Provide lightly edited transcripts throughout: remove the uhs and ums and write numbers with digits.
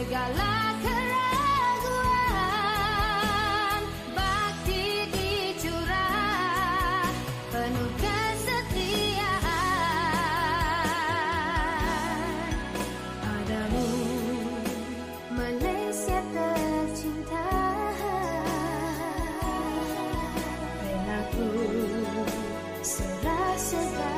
segala keraguan, bakti dicurah penuh kesetiaan padamu, Malaysia tercinta. Rela ku serah segalanya.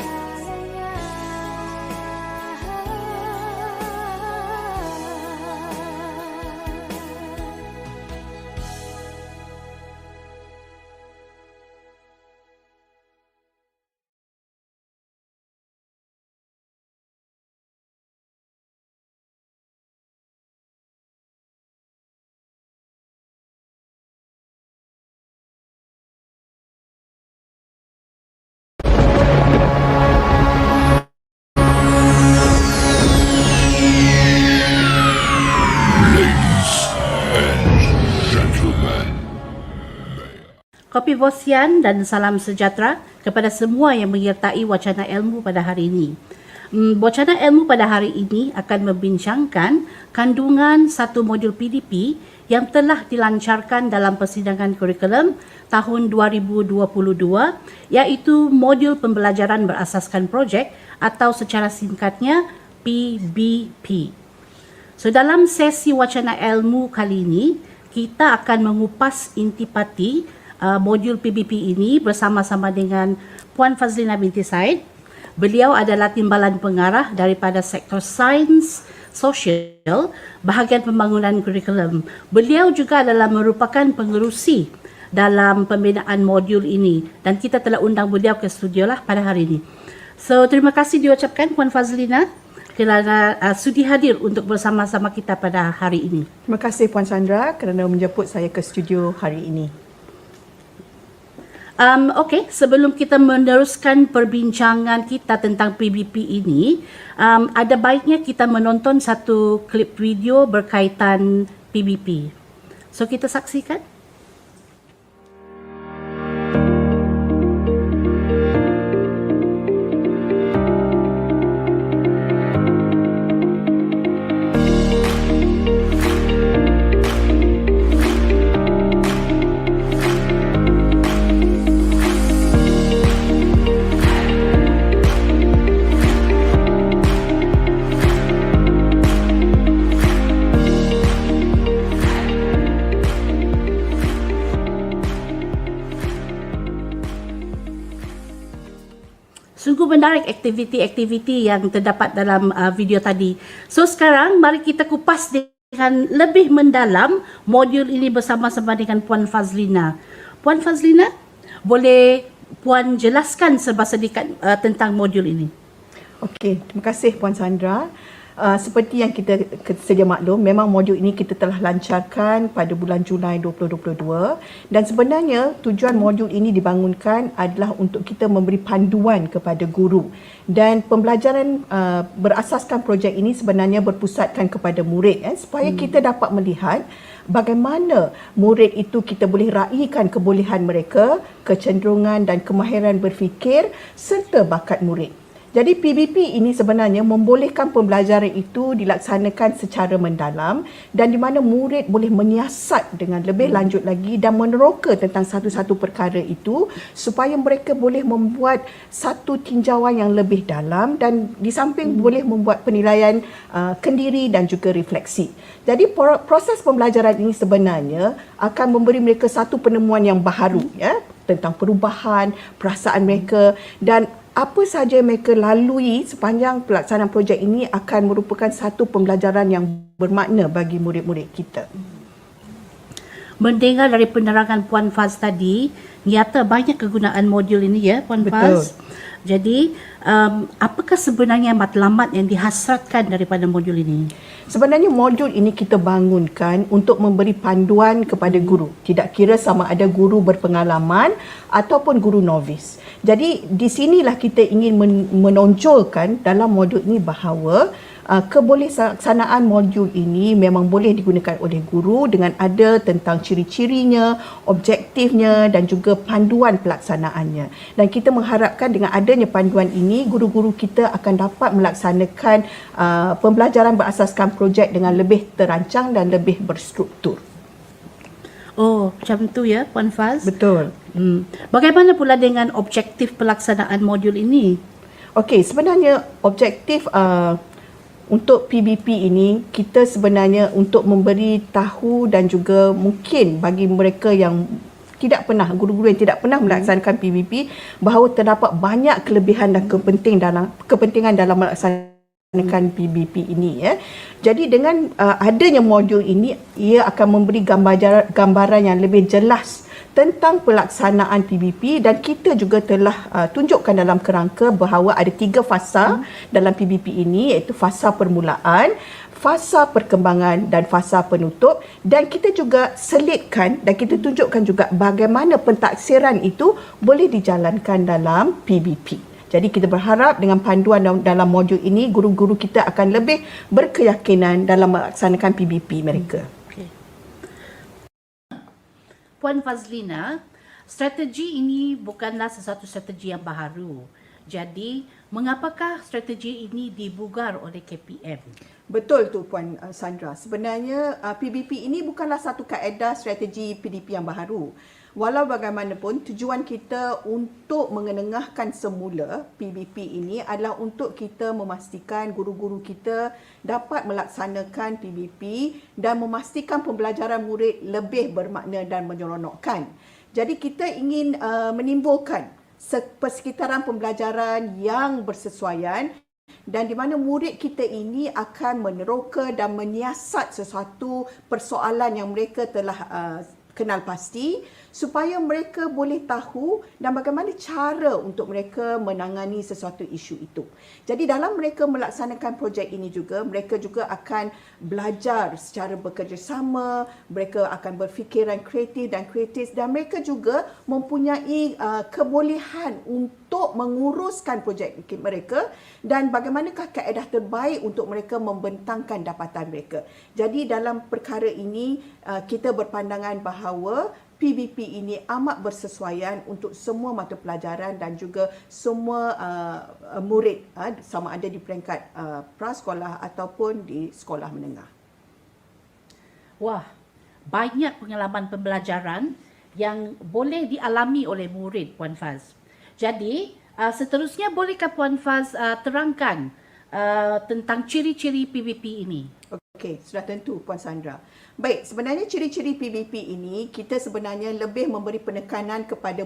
Kopi Bosian dan salam sejahtera kepada semua yang menyertai wacana ilmu pada hari ini. Wacana ilmu pada hari ini akan membincangkan kandungan satu modul PDP yang telah dilancarkan dalam persidangan kurikulum tahun 2022, iaitu modul pembelajaran berasaskan projek atau secara singkatnya PBP. So dalam sesi wacana ilmu kali ini, kita akan mengupas intipati modul PBP ini bersama-sama dengan Puan Fazlina binti Said. Beliau adalah timbalan pengarah daripada sektor sains sosial bahagian pembangunan kurikulum. Beliau juga adalah merupakan pengerusi dalam pembinaan modul ini dan kita telah undang beliau ke studio lah pada hari ini. So terima kasih diucapkan Puan Fazlina kerana sudi hadir untuk bersama-sama kita pada hari ini. Terima kasih Puan Sandra kerana menjemput saya ke studio hari ini. Okey, sebelum kita meneruskan perbincangan kita tentang PBP ini, ada baiknya kita menonton satu klip video berkaitan PBP. So kita saksikan. Sungguh menarik aktiviti-aktiviti yang terdapat dalam video tadi. So sekarang mari kita kupas dengan lebih mendalam modul ini bersama-sama dengan Puan Fazlina. Puan Fazlina, boleh Puan jelaskan serba sedikit tentang modul ini? Okey, terima kasih Puan Sandra. Seperti yang kita sedia maklum, memang modul ini kita telah lancarkan pada bulan Julai 2022 dan sebenarnya tujuan modul ini dibangunkan adalah untuk kita memberi panduan kepada guru dan pembelajaran berasaskan projek ini sebenarnya berpusatkan kepada murid supaya kita dapat melihat bagaimana murid itu kita boleh raikan kebolehan mereka, kecenderungan dan kemahiran berfikir serta bakat murid. Jadi PBP ini sebenarnya membolehkan pembelajaran itu dilaksanakan secara mendalam dan di mana murid boleh menyiasat dengan lebih lanjut lagi dan meneroka tentang satu-satu perkara itu supaya mereka boleh membuat satu tinjauan yang lebih dalam dan di samping boleh membuat penilaian kendiri dan juga refleksi. Jadi proses pembelajaran ini sebenarnya akan memberi mereka satu penemuan yang baharu tentang perubahan, perasaan mereka dan apa sahaja mereka lalui sepanjang pelaksanaan projek ini akan merupakan satu pembelajaran yang bermakna bagi murid-murid kita. Mendengar dari penerangan Puan Faz tadi, nyata banyak kegunaan modul ini ya Puan Faz. Jadi, apakah sebenarnya matlamat yang dihasratkan daripada modul ini? Sebenarnya modul ini kita bangunkan untuk memberi panduan kepada guru. Tidak kira sama ada guru berpengalaman ataupun guru novis. Jadi di sinilah kita ingin menonjolkan dalam modul ini bahawa kebolehsaksanaan modul ini memang boleh digunakan oleh guru dengan ada tentang ciri-cirinya, objektifnya dan juga panduan pelaksanaannya. Dan kita mengharapkan dengan adanya panduan ini, guru-guru kita akan dapat melaksanakan pembelajaran berasaskan projek dengan lebih terancang dan lebih berstruktur. Oh, macam tu ya, Puan Faz? Betul. Bagaimana pula dengan objektif pelaksanaan modul ini? Okey, sebenarnya objektif untuk PBP ini, kita sebenarnya untuk memberi tahu dan juga mungkin bagi mereka yang tidak pernah, guru-guru yang tidak pernah melaksanakan PBP, bahawa terdapat banyak kelebihan dan kepentingan dalam melaksanakan PBP ini ya. Jadi dengan adanya modul ini, ia akan memberi gambaran yang lebih jelas tentang pelaksanaan PBP dan kita juga telah tunjukkan dalam kerangka bahawa ada 3 fasa dalam PBP ini, iaitu fasa permulaan, fasa perkembangan dan fasa penutup, dan kita juga selitkan dan kita tunjukkan juga bagaimana pentaksiran itu boleh dijalankan dalam PBP. Jadi kita berharap dengan panduan dalam modul ini, guru-guru kita akan lebih berkeyakinan dalam melaksanakan PBP mereka. Puan Fazlina, strategi ini bukanlah sesuatu strategi yang baharu. Jadi, mengapakah strategi ini dibugar oleh KPM? Betul tu Puan Sandra. Sebenarnya PBP ini bukanlah satu kaedah strategi PDP yang baharu. Walau bagaimanapun, tujuan kita untuk mengenengahkan semula PBP ini adalah untuk kita memastikan guru-guru kita dapat melaksanakan PBP dan memastikan pembelajaran murid lebih bermakna dan menyeronokkan. Jadi kita ingin menimbulkan persekitaran pembelajaran yang bersesuaian dan di mana murid kita ini akan meneroka dan menyiasat sesuatu persoalan yang mereka telah kenal pasti supaya mereka boleh tahu dan bagaimana cara untuk mereka menangani sesuatu isu itu. Jadi dalam mereka melaksanakan projek ini juga, mereka juga akan belajar secara bekerjasama, mereka akan berfikiran kreatif dan mereka juga mempunyai kebolehan untuk menguruskan projek mereka dan bagaimanakah kaedah terbaik untuk mereka membentangkan dapatan mereka. Jadi dalam perkara ini kita berpandangan bahawa PBP ini amat bersesuaian untuk semua mata pelajaran dan juga semua murid sama ada di peringkat prasekolah ataupun di sekolah menengah. Wah, banyak pengalaman pembelajaran yang boleh dialami oleh murid, Puan Faz. Jadi, seterusnya bolehkah Puan Faz terangkan tentang ciri-ciri PBP ini? Okey, sudah tentu Puan Sandra. Baik, sebenarnya ciri-ciri PBP ini kita sebenarnya lebih memberi penekanan kepada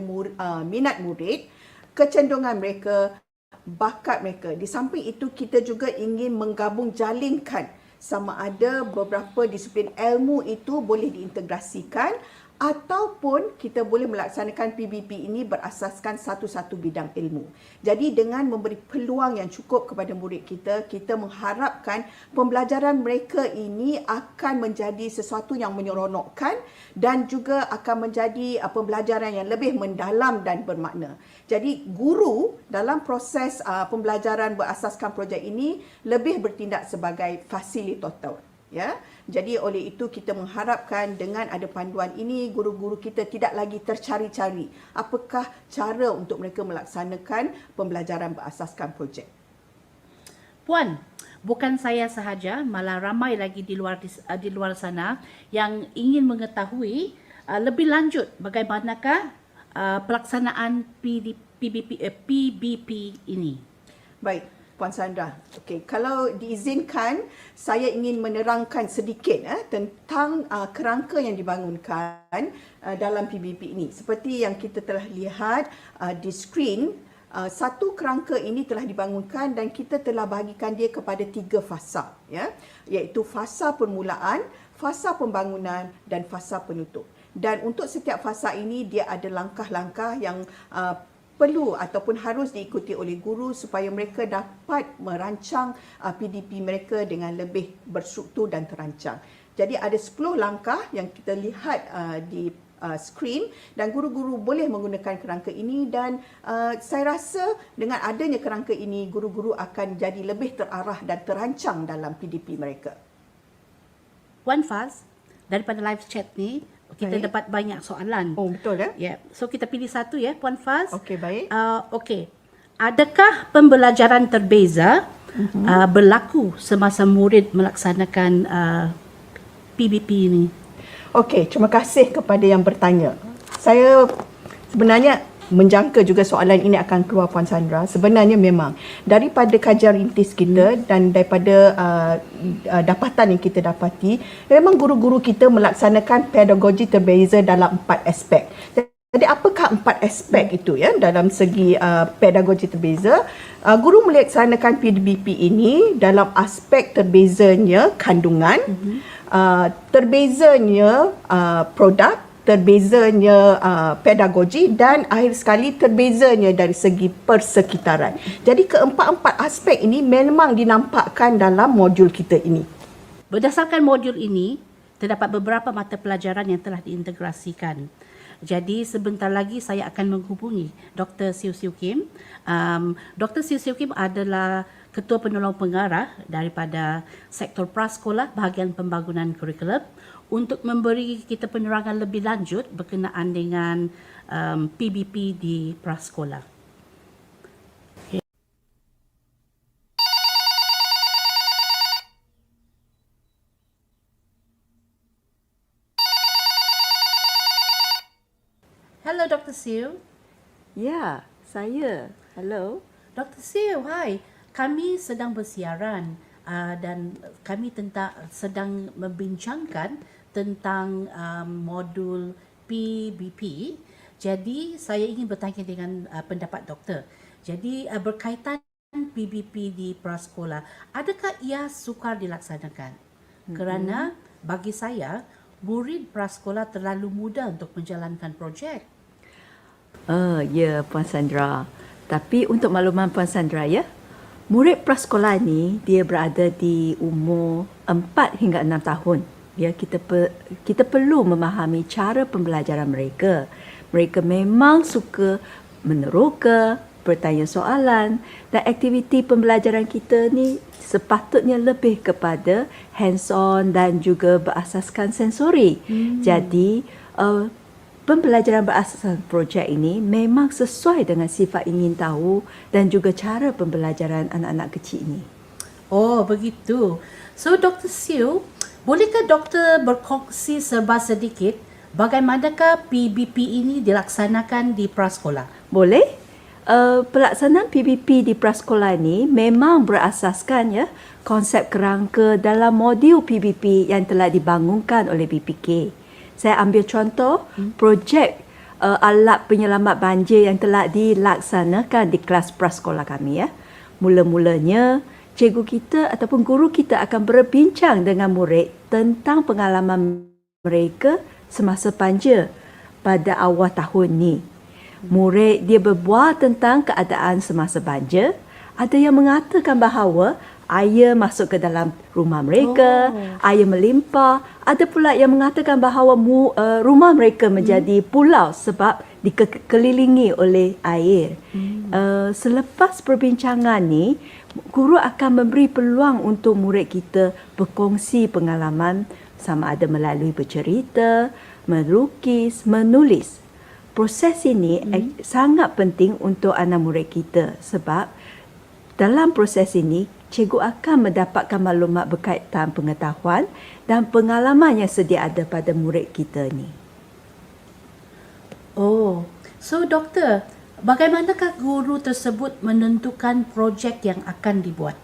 minat murid, kecenderungan mereka, bakat mereka. Di samping itu kita juga ingin menggabung jalinkan sama ada beberapa disiplin ilmu itu boleh diintegrasikan ataupun kita boleh melaksanakan PBP ini berasaskan satu-satu bidang ilmu. Jadi dengan memberi peluang yang cukup kepada murid kita, kita mengharapkan pembelajaran mereka ini akan menjadi sesuatu yang menyeronokkan dan juga akan menjadi pembelajaran yang lebih mendalam dan bermakna. Jadi guru dalam proses pembelajaran berasaskan projek ini lebih bertindak sebagai fasilitator. Ya, jadi oleh itu kita mengharapkan dengan ada panduan ini guru-guru kita tidak lagi tercari-cari apakah cara untuk mereka melaksanakan pembelajaran berasaskan projek. Puan, bukan saya sahaja, malah ramai lagi di luar sana yang ingin mengetahui lebih lanjut bagaimanakah pelaksanaan PBP ini. Baik, Puan Sandra. Okey, kalau diizinkan saya ingin menerangkan sedikit tentang kerangka yang dibangunkan dalam PBP ini. Seperti yang kita telah lihat di skrin, satu kerangka ini telah dibangunkan dan kita telah bahagikan dia kepada 3 fasa, ya, iaitu fasa permulaan, fasa pembangunan dan fasa penutup. Dan untuk setiap fasa ini dia ada langkah-langkah yang perlu ataupun harus diikuti oleh guru supaya mereka dapat merancang PDP mereka dengan lebih berstruktur dan terancang. Jadi ada 10 langkah yang kita lihat di skrin dan guru-guru boleh menggunakan kerangka ini dan saya rasa dengan adanya kerangka ini guru-guru akan jadi lebih terarah dan terancang dalam PDP mereka. Puan Faz, daripada live chat ni kita dapat banyak soalan. Oh, betul ya? Ya, so kita pilih satu ya, Puan Faz. Okey, baik. Okey. Adakah pembelajaran terbeza berlaku semasa murid melaksanakan PBP ini? Okey, terima kasih kepada yang bertanya. Saya sebenarnya menjangka juga soalan ini akan keluar Puan Sandra. Sebenarnya memang daripada kajian rintis kita dan daripada dapatan yang kita dapati, memang guru-guru kita melaksanakan pedagogi terbeza dalam 4 aspek. Jadi apakah 4 aspek itu ya dalam segi pedagogi terbeza? Guru melaksanakan PDP ini dalam aspek terbezanya kandungan, terbezanya produk, terbezanya pedagogi dan akhir sekali terbezanya dari segi persekitaran. Jadi keempat-empat aspek ini memang dinampakkan dalam modul kita ini. Berdasarkan modul ini, terdapat beberapa mata pelajaran yang telah diintegrasikan. Jadi sebentar lagi saya akan menghubungi Dr. Siu Siu Kim. Dr. Siu Siu Kim adalah Ketua Penolong Pengarah daripada Sektor Prasekolah Bahagian Pembangunan Kurikulum untuk memberi kita penerangan lebih lanjut berkenaan dengan PBP di prasekolah. Hello, Dr. Siu. Ya, saya. Hello. Dr. Siu, hai. Kami sedang bersiaran dan kami sedang membincangkan tentang modul PBP. Jadi, saya ingin bertanya dengan pendapat doktor. Jadi, berkaitan PBP di prasekolah, adakah ia sukar dilaksanakan? Kerana bagi saya, murid prasekolah terlalu muda untuk menjalankan projek. Ya, Puan Sandra. Tapi untuk makluman Puan Sandra ya, murid prasekolah ni dia berada di umur 4 hingga 6 tahun. Ya, kita perlu memahami cara pembelajaran mereka. Mereka memang suka meneroka, bertanya soalan dan aktiviti pembelajaran kita ni sepatutnya lebih kepada hands-on dan juga berasaskan sensori. Jadi, pembelajaran berasaskan projek ini memang sesuai dengan sifat ingin tahu dan juga cara pembelajaran anak-anak kecil ini. Oh, begitu. So, Dr. Siu, bolehkah doktor berkongsi serba sedikit bagaimanakah PBP ini dilaksanakan di prasekolah? Boleh. Pelaksanaan PBP di prasekolah ini memang berasaskan ya konsep kerangka dalam modul PBP yang telah dibangunkan oleh BPK. Saya ambil contoh projek alat penyelamat banjir yang telah dilaksanakan di kelas prasekolah kami ya. Mula-mulanya cikgu kita ataupun guru kita akan berbincang dengan murid tentang pengalaman mereka semasa banjir pada awal tahun ni. Murid dia berbual tentang keadaan semasa banjir. Ada yang mengatakan bahawa air masuk ke dalam rumah mereka, air melimpah. Ada pula yang mengatakan bahawa rumah mereka menjadi pulau sebab dikelilingi oleh air. Selepas perbincangan ni, guru akan memberi peluang untuk murid kita berkongsi pengalaman sama ada melalui bercerita, melukis, menulis. Proses ini sangat penting untuk anak murid kita sebab dalam proses ini, cikgu akan mendapatkan maklumat berkaitan pengetahuan dan pengalaman yang sedia ada pada murid kita ni. Oh, so doktor, bagaimanakah guru tersebut menentukan projek yang akan dibuat?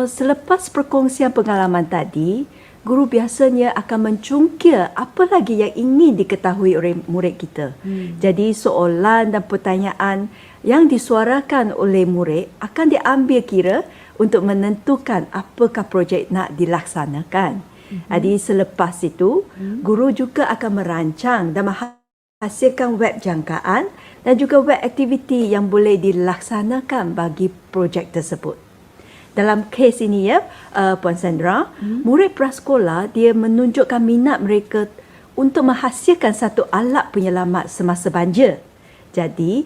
Selepas perkongsian pengalaman tadi, guru biasanya akan mencungkil apa lagi yang ingin diketahui oleh murid kita. Jadi soalan dan pertanyaan yang disuarakan oleh murid akan diambil kira untuk menentukan apakah projek nak dilaksanakan. Jadi selepas itu, guru juga akan merancang dan menghasilkan web jangkaan dan juga web aktiviti yang boleh dilaksanakan bagi projek tersebut. Dalam kes ini ya, Puan Sandra, murid prasekolah dia menunjukkan minat mereka untuk menghasilkan satu alat penyelamat semasa banjir. Jadi,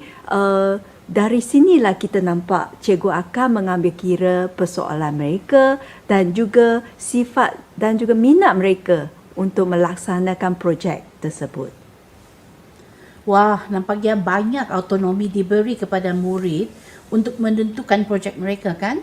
dari sinilah kita nampak cikgu akan mengambil kira persoalan mereka dan juga sifat dan juga minat mereka untuk melaksanakan projek tersebut. Wah, nampaknya banyak autonomi diberi kepada murid untuk menentukan projek mereka kan?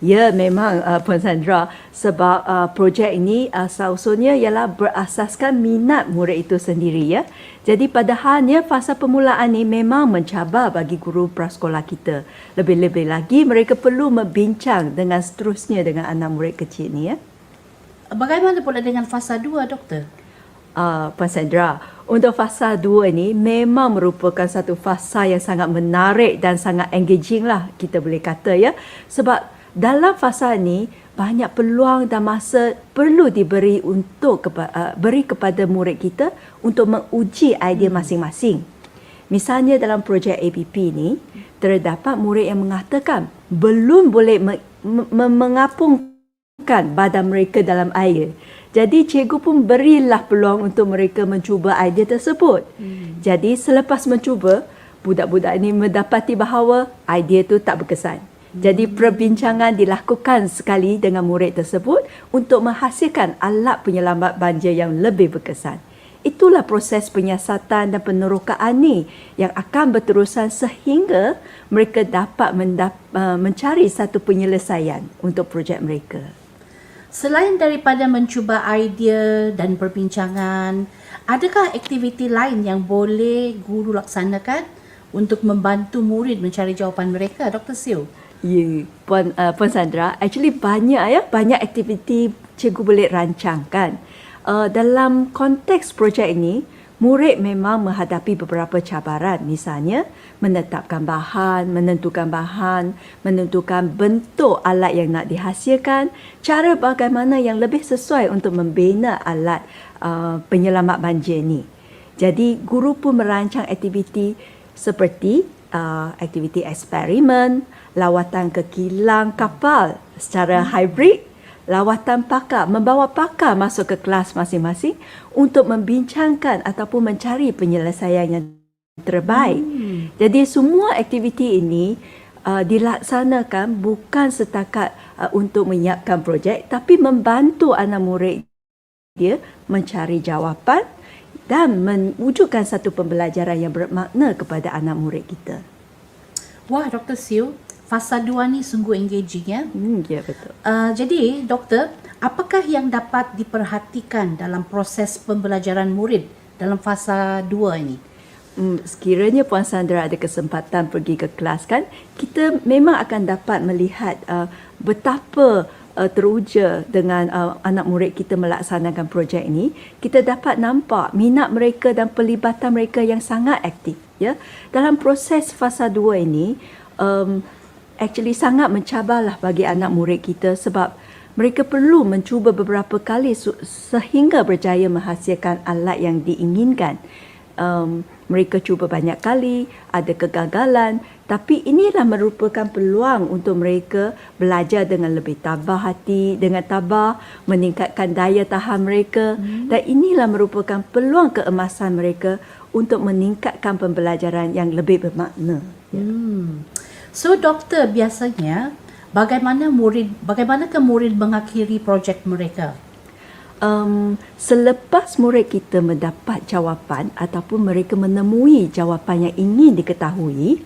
Ya, memang Puan Sandra, sebab projek ini asal-usulnya ialah berasaskan minat murid itu sendiri ya. Jadi padahalnya fasa permulaan ini memang mencabar bagi guru prasekolah kita. Lebih-lebih lagi mereka perlu membincang dengan seterusnya dengan anak murid kecil ni ya. Bagaimana pula dengan fasa 2, Doktor? Puan Sandra, untuk fasa 2 ini memang merupakan satu fasa yang sangat menarik dan sangat engaging lah kita boleh kata ya. Sebab dalam fasa ini banyak peluang dan masa perlu diberi untuk beri kepada murid kita untuk menguji idea masing-masing. Misalnya dalam projek APP ini terdapat murid yang mengatakan belum boleh mengapungkan badan mereka dalam air. Jadi cikgu pun berilah peluang untuk mereka mencuba idea tersebut. Jadi selepas mencuba, budak-budak ini mendapati bahawa idea itu tak berkesan. Jadi perbincangan dilakukan sekali dengan murid tersebut untuk menghasilkan alat penyelamat banjir yang lebih berkesan. Itulah proses penyiasatan dan penerokaan ni yang akan berterusan sehingga mereka dapat mencari satu penyelesaian untuk projek mereka. Selain daripada mencuba idea dan perbincangan, adakah aktiviti lain yang boleh guru laksanakan untuk membantu murid mencari jawapan mereka, Dr. Siew? Ya, Puan Sandra, actually banyak aktiviti cikgu boleh rancangkan. Dalam konteks projek ini, murid memang menghadapi beberapa cabaran. Misalnya, menetapkan bahan, menentukan bentuk alat yang nak dihasilkan, cara bagaimana yang lebih sesuai untuk membina alat penyelamat banjir ini. Jadi, guru pun merancang aktiviti seperti aktiviti eksperimen, lawatan ke kilang kapal secara hybrid, lawatan pakar, membawa pakar masuk ke kelas masing-masing untuk membincangkan ataupun mencari penyelesaian yang terbaik. Jadi semua aktiviti ini dilaksanakan bukan setakat untuk menyiapkan projek, tapi membantu anak murid dia mencari jawapan dan mewujudkan satu pembelajaran yang bermakna kepada anak murid kita. Wah, Dr. Siew, fasa 2 ni sungguh engaging ya. Ya, betul. Jadi, Doktor, apakah yang dapat diperhatikan dalam proses pembelajaran murid dalam fasa 2 ini? Sekiranya Puan Sandra ada kesempatan pergi ke kelas kan, kita memang akan dapat melihat betapa teruja dengan anak murid kita melaksanakan projek ini. Kita dapat nampak minat mereka dan pelibatan mereka yang sangat aktif ya. Dalam proses fasa 2 ini actually sangat mencabarlah bagi anak murid kita sebab mereka perlu mencuba beberapa kali sehingga berjaya menghasilkan alat yang diinginkan. Mereka cuba banyak kali, ada kegagalan, tapi inilah merupakan peluang untuk mereka belajar dengan lebih tabah hati, dengan tabah, meningkatkan daya tahan mereka dan inilah merupakan peluang keemasan mereka untuk meningkatkan pembelajaran yang lebih bermakna. So, Doktor, biasanya bagaimanakah murid mengakhiri projek mereka? Selepas murid kita mendapat jawapan ataupun mereka menemui jawapan yang ingin diketahui,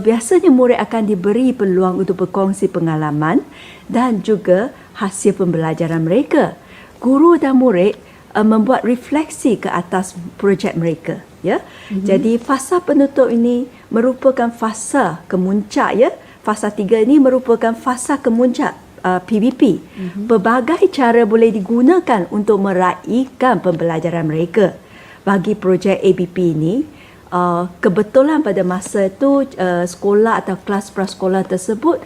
biasanya murid akan diberi peluang untuk berkongsi pengalaman dan juga hasil pembelajaran mereka. Guru dan murid membuat refleksi ke atas projek mereka. Ya, jadi fasa penutup ini merupakan fasa kemuncak ya. Fasa 3 ini merupakan fasa kemuncak PBP. Pelbagai cara boleh digunakan untuk meraihkan pembelajaran mereka. Bagi projek APP ini, kebetulan pada masa itu sekolah atau kelas prasekolah tersebut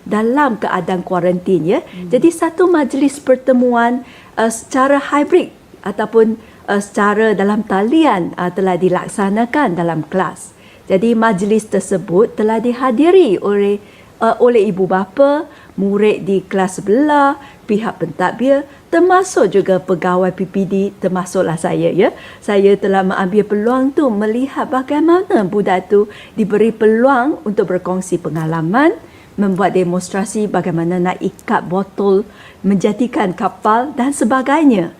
dalam keadaan kuarantin ya. Jadi satu majlis pertemuan secara hybrid ataupun secara dalam talian telah dilaksanakan dalam kelas. Jadi majlis tersebut telah dihadiri oleh ibu bapa, murid di kelas sebelah, pihak pentadbir, termasuk juga pegawai PPD, termasuklah saya ya. Saya telah mengambil peluang tu melihat bagaimana budak tu diberi peluang untuk berkongsi pengalaman, membuat demonstrasi bagaimana nak ikat botol, menjadikan kapal dan sebagainya.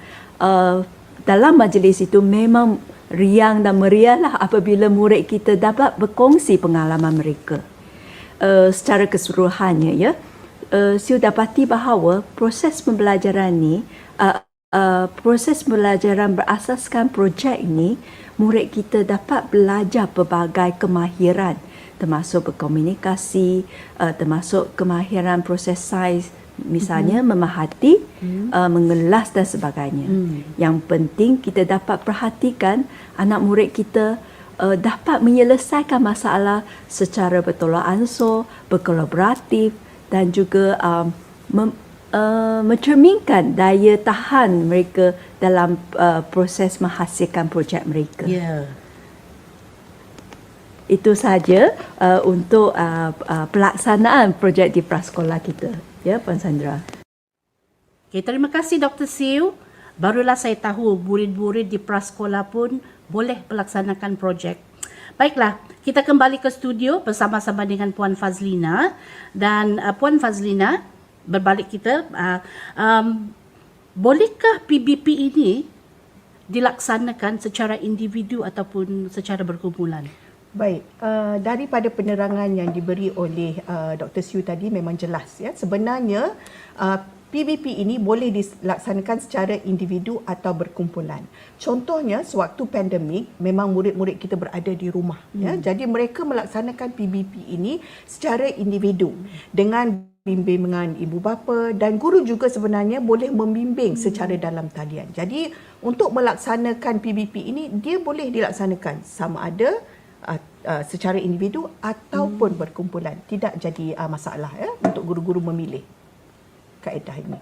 Dalam majlis itu memang riang dan meriahlah apabila murid kita dapat berkongsi pengalaman mereka. Secara keseluruhannya ya, Siu dapati bahawa proses pembelajaran ni, proses pembelajaran berasaskan projek ni, murid kita dapat belajar pelbagai kemahiran, termasuk berkomunikasi, termasuk kemahiran proses sains, misalnya memerhati, mengelas dan sebagainya. Yang penting kita dapat perhatikan anak murid kita dapat menyelesaikan masalah secara bertolak ansur, berkolaboratif dan juga mencerminkan daya tahan mereka dalam proses menghasilkan projek mereka. Ya. Itu saja untuk pelaksanaan projek di prasekolah kita. Ya, Puan Sandra. Okay, terima kasih Dr. Siu. Barulah saya tahu murid-murid di prasekolah pun boleh melaksanakan projek. Baiklah, kita kembali ke studio bersama-sama dengan Puan Fazlina. Dan Puan Fazlina, berbalik kita, bolehkah PBP ini dilaksanakan secara individu ataupun secara berkumpulan? Baik, daripada penerangan yang diberi oleh Dr. Siu tadi memang jelas ya. Sebenarnya PBP ini boleh dilaksanakan secara individu atau berkumpulan. Contohnya sewaktu pandemik memang murid-murid kita berada di rumah ya. Jadi mereka melaksanakan PBP ini secara individu dengan bimbingan ibu bapa dan guru juga sebenarnya boleh membimbing secara dalam talian. Jadi untuk melaksanakan PBP ini dia boleh dilaksanakan sama ada secara individu ataupun berkumpulan. Tidak jadi masalah ya untuk guru-guru memilih kaedah ini.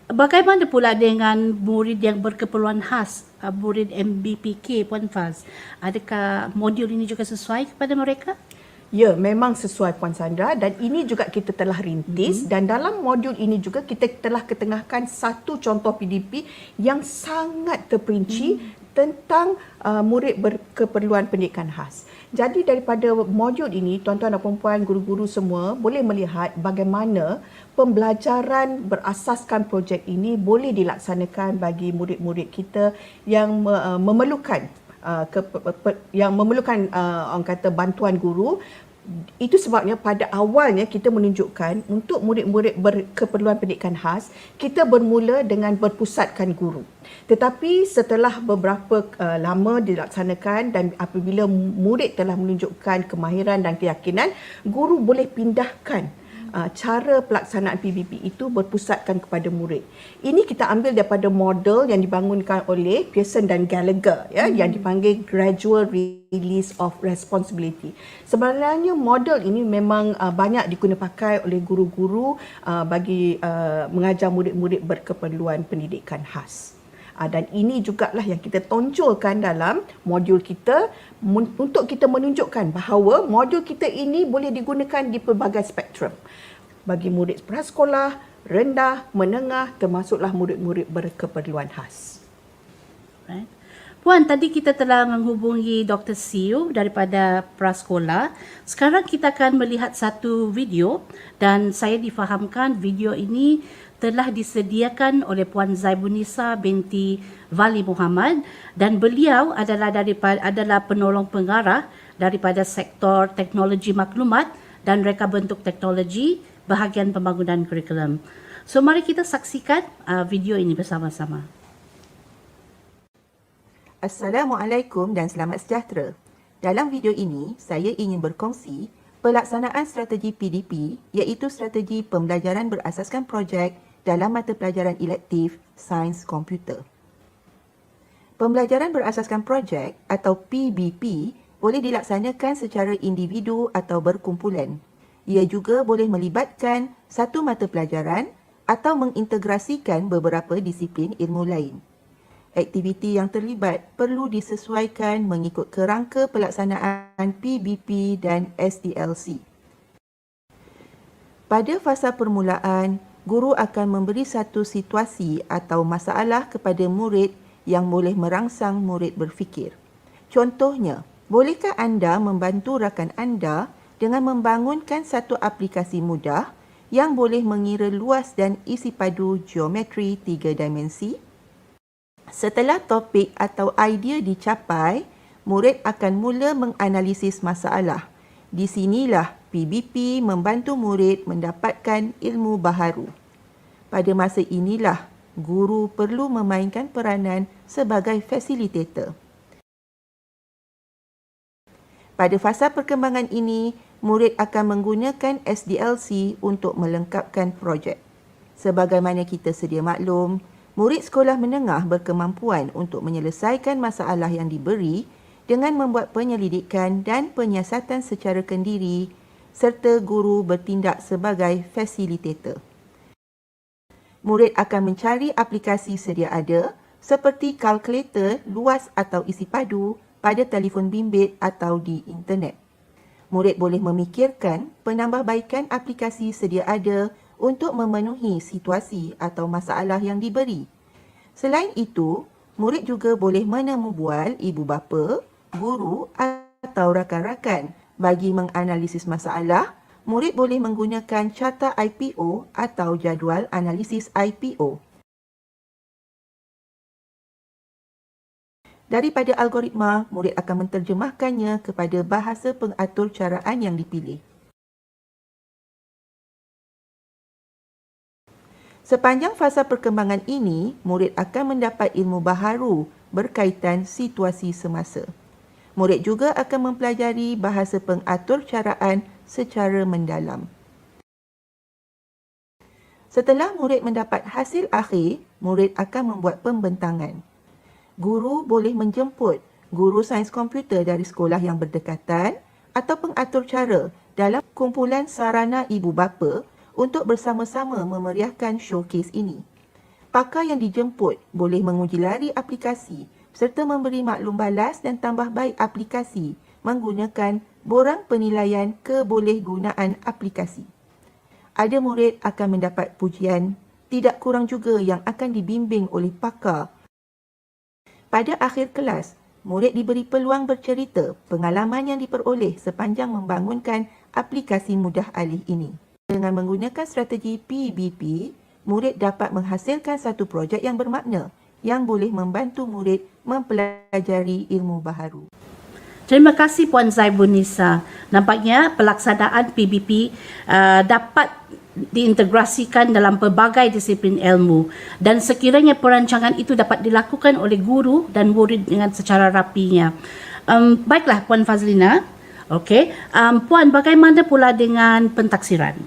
Bagaimana pula dengan murid yang berkeperluan khas, murid MBPK, Puan Faz? Adakah modul ini juga sesuai kepada mereka? Ya, memang sesuai Puan Sandra dan ini juga kita telah rintis dan dalam modul ini juga kita telah ketengahkan satu contoh PDP yang sangat terperinci tentang murid berkeperluan pendidikan khas. Jadi daripada modul ini, tuan-tuan dan puan-puan, guru-guru semua boleh melihat bagaimana pembelajaran berasaskan projek ini boleh dilaksanakan bagi murid-murid kita yang memerlukan orang kata bantuan guru. Itu sebabnya pada awalnya kita menunjukkan untuk murid-murid berkeperluan pendidikan khas, kita bermula dengan berpusatkan guru. Tetapi setelah beberapa lama dilaksanakan dan apabila murid telah menunjukkan kemahiran dan keyakinan, guru boleh pindahkan cara pelaksanaan PBP itu berpusatkan kepada murid. Ini kita ambil daripada model yang dibangunkan oleh Pearson dan Gallagher ya, yang dipanggil Gradual Release of Responsibility. Sebenarnya model ini memang banyak digunakan pakai oleh guru-guru bagi mengajar murid-murid berkeperluan pendidikan khas. Dan ini jugalah yang kita tonjolkan dalam modul kita untuk kita menunjukkan bahawa modul kita ini boleh digunakan di pelbagai spektrum. Bagi murid prasekolah, rendah, menengah, termasuklah murid-murid berkeperluan khas. Right. Puan, tadi kita telah menghubungi Dr. Siu daripada prasekolah. Sekarang kita akan melihat satu video dan saya difahamkan video ini telah disediakan oleh Puan Zaibunisa binti Vali Muhammad dan beliau adalah penolong pengarah daripada sektor teknologi maklumat dan reka bentuk teknologi bahagian pembangunan kurikulum. So mari kita saksikan video ini bersama-sama. Assalamualaikum dan selamat sejahtera. Dalam video ini, saya ingin berkongsi pelaksanaan strategi PDP iaitu strategi pembelajaran berasaskan projek dalam mata pelajaran elektif Sains Komputer. Pembelajaran berasaskan projek atau PBP boleh dilaksanakan secara individu atau berkumpulan. Ia juga boleh melibatkan satu mata pelajaran atau mengintegrasikan beberapa disiplin ilmu lain. Aktiviti yang terlibat perlu disesuaikan mengikut kerangka pelaksanaan PBP dan SDLC. Pada fasa permulaan, guru akan memberi satu situasi atau masalah kepada murid yang boleh merangsang murid berfikir. Contohnya, bolehkah anda membantu rakan anda dengan membangunkan satu aplikasi mudah yang boleh mengira luas dan isi padu geometri 3 dimensi? Setelah topik atau idea dicapai, murid akan mula menganalisis masalah. Di sinilah PBP membantu murid mendapatkan ilmu baharu. Pada masa inilah, guru perlu memainkan peranan sebagai fasilitator. Pada fasa perkembangan ini, murid akan menggunakan SDLC untuk melengkapkan projek. Sebagaimana kita sedia maklum, murid sekolah menengah berkemampuan untuk menyelesaikan masalah yang diberi dengan membuat penyelidikan dan penyiasatan secara kendiri serta guru bertindak sebagai fasilitator. Murid akan mencari aplikasi sedia ada seperti kalkulator luas atau isi padu pada telefon bimbit atau di internet. Murid boleh memikirkan penambahbaikan aplikasi sedia ada untuk memenuhi situasi atau masalah yang diberi. Selain itu, murid juga boleh menemu bual ibu bapa, guru atau rakan-rakan. Bagi menganalisis masalah, murid boleh menggunakan carta IPO atau jadual analisis IPO. Daripada algoritma, murid akan menterjemahkannya kepada bahasa pengatur caraan yang dipilih. Sepanjang fasa perkembangan ini, murid akan mendapat ilmu baharu berkaitan situasi semasa. Murid juga akan mempelajari bahasa pengatur caraan secara mendalam. Setelah murid mendapat hasil akhir, murid akan membuat pembentangan. Guru boleh menjemput guru sains komputer dari sekolah yang berdekatan atau pengatur cara dalam kumpulan sarana ibu bapa untuk bersama-sama memeriahkan showcase ini. Pakar yang dijemput boleh menguji lari aplikasi serta memberi maklum balas dan tambah baik aplikasi menggunakan borang penilaian kebolehgunaan aplikasi. Ada murid akan mendapat pujian, tidak kurang juga yang akan dibimbing oleh pakar. Pada akhir kelas, murid diberi peluang bercerita pengalaman yang diperoleh sepanjang membangunkan aplikasi mudah alih ini. Dengan menggunakan strategi PBP, murid dapat menghasilkan satu projek yang bermakna yang boleh membantu murid mempelajari ilmu baharu. Terima kasih Puan Zaibunisa. Nampaknya pelaksanaan PBP dapat diintegrasikan dalam pelbagai disiplin ilmu dan sekiranya perancangan itu dapat dilakukan oleh guru dan murid dengan secara rapinya. Baiklah Puan Fazlina. Okey. Puan, bagaimana pula dengan pentaksiran?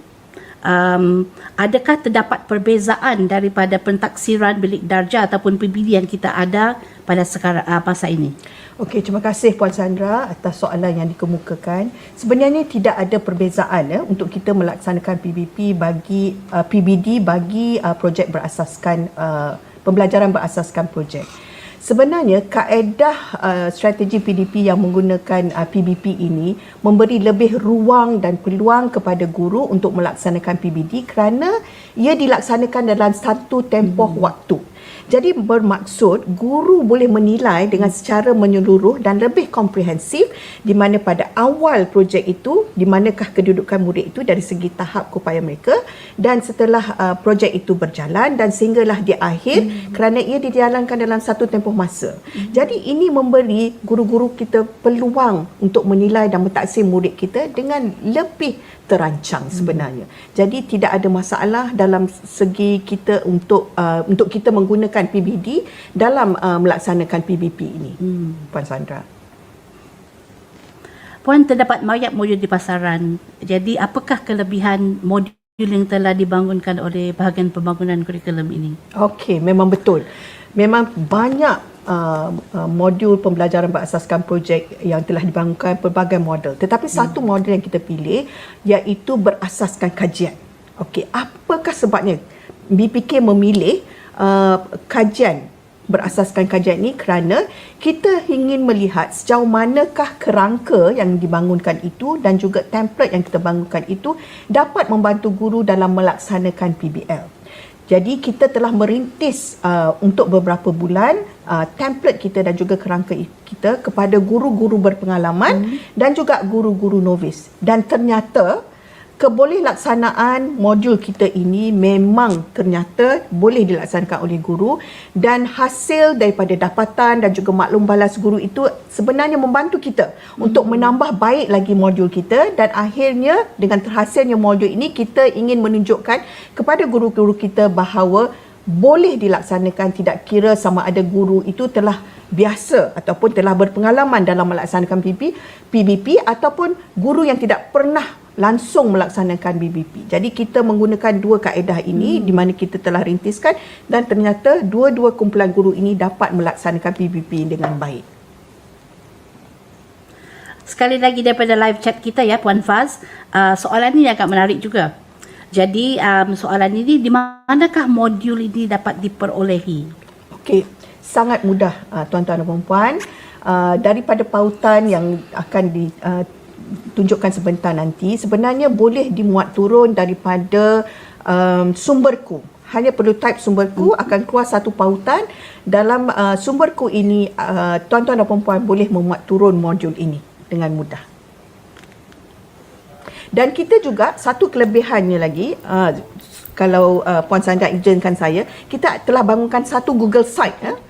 Adakah terdapat perbezaan daripada pentaksiran bilik darjah ataupun PBD yang kita ada pada sekarang masa ini? Okey, terima kasih Puan Sandra atas soalan yang dikemukakan. Sebenarnya tidak ada perbezaan untuk kita melaksanakan PBD bagi projek berasaskan pembelajaran berasaskan projek. Sebenarnya kaedah strategi PDP yang menggunakan PBP ini memberi lebih ruang dan peluang kepada guru untuk melaksanakan PBD kerana ia dilaksanakan dalam satu tempoh waktu. Jadi bermaksud guru boleh menilai dengan secara menyeluruh dan lebih komprehensif di mana pada awal projek itu di manakah kedudukan murid itu dari segi tahap keupayaan mereka dan setelah projek itu berjalan dan sehinggalah di akhir kerana ia dijalankan dalam satu tempoh masa. Jadi ini memberi guru-guru kita peluang untuk menilai dan mentaksir murid kita dengan lebih terancang sebenarnya. Jadi tidak ada masalah dalam segi kita untuk kita menggunakan PBD dalam melaksanakan PBP ini. Puan Sandra. Puan, terdapat banyak modul di pasaran. Jadi apakah kelebihan modul yang telah dibangunkan oleh bahagian pembangunan kurikulum ini? Okey, memang betul. Memang banyak modul pembelajaran berasaskan projek yang telah dibangunkan pelbagai model. Tetapi satu model yang kita pilih iaitu berasaskan kajian. Okey, apakah sebabnya BPK memilih kajian berasaskan kajian ini kerana kita ingin melihat sejauh manakah kerangka yang dibangunkan itu dan juga template yang kita bangunkan itu dapat membantu guru dalam melaksanakan PBL. Jadi kita telah merintis untuk beberapa bulan template kita dan juga kerangka kita kepada guru-guru berpengalaman dan juga guru-guru novice. Dan ternyata kebolehkelaksanaan modul kita ini memang ternyata boleh dilaksanakan oleh guru, dan hasil daripada dapatan dan juga maklum balas guru itu sebenarnya membantu kita untuk menambah baik lagi modul kita, dan akhirnya dengan terhasilnya modul ini kita ingin menunjukkan kepada guru-guru kita bahawa boleh dilaksanakan, tidak kira sama ada guru itu telah biasa ataupun telah berpengalaman dalam melaksanakan PBP ataupun guru yang tidak pernah langsung melaksanakan BBP. Jadi kita menggunakan dua kaedah ini di mana kita telah rintiskan, dan ternyata dua-dua kumpulan guru ini dapat melaksanakan PBP dengan baik. Sekali lagi daripada live chat kita ya Puan Faz, soalan ini agak menarik juga. Jadi soalan ini, di manakah modul ini dapat diperolehi? Okey, sangat mudah tuan-tuan dan puan-puan. Daripada pautan yang akan tunjukkan sebentar nanti, sebenarnya boleh dimuat turun daripada sumberku. Hanya perlu type sumberku, akan keluar satu pautan. Dalam sumberku ini, tuan-tuan dan puan-puan boleh memuat turun modul ini dengan mudah. Dan kita juga satu kelebihannya lagi, kalau Puan Sandra izinkan saya, kita telah bangunkan satu Google Site,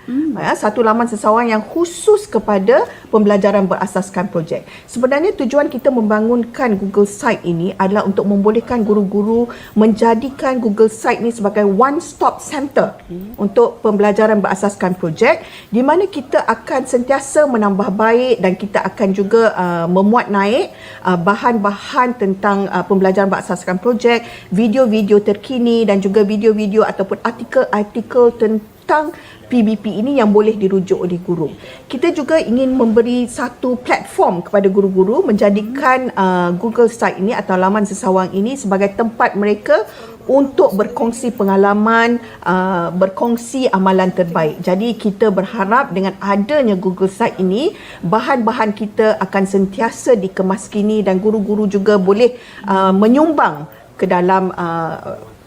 satu laman seseorang yang khusus kepada pembelajaran berasaskan projek. Sebenarnya tujuan kita membangunkan Google Site ini adalah untuk membolehkan guru-guru menjadikan Google Site ini sebagai one-stop center untuk pembelajaran berasaskan projek, di mana kita akan sentiasa menambah baik dan kita akan juga memuat naik bahan-bahan tentang pembelajaran berasaskan projek, video-video terkini dan juga video-video ataupun artikel-artikel tentang PBP ini yang boleh dirujuk oleh guru. Kita juga ingin memberi satu platform kepada guru-guru, menjadikan Google Site ini atau laman sesawang ini sebagai tempat mereka untuk berkongsi pengalaman, berkongsi amalan terbaik. Jadi kita berharap dengan adanya Google Site ini, bahan-bahan kita akan sentiasa dikemaskini dan guru-guru juga boleh menyumbang ke dalam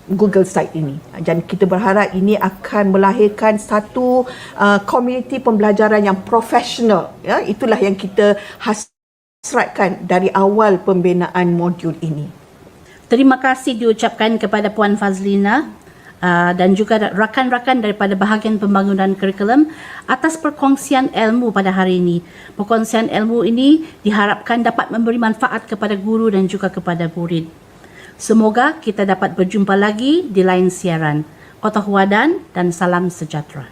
Google Site ini. Dan kita berharap ini akan melahirkan satu komuniti pembelajaran yang profesional. Ya, itulah yang kita hasratkan dari awal pembinaan modul ini. Terima kasih diucapkan kepada Puan Fazlina dan juga rakan-rakan daripada bahagian pembangunan kurikulum atas perkongsian ilmu pada hari ini. Perkongsian ilmu ini diharapkan dapat memberi manfaat kepada guru dan juga kepada murid. Semoga kita dapat berjumpa lagi di lain siaran. Qotah Wadan dan salam sejahtera.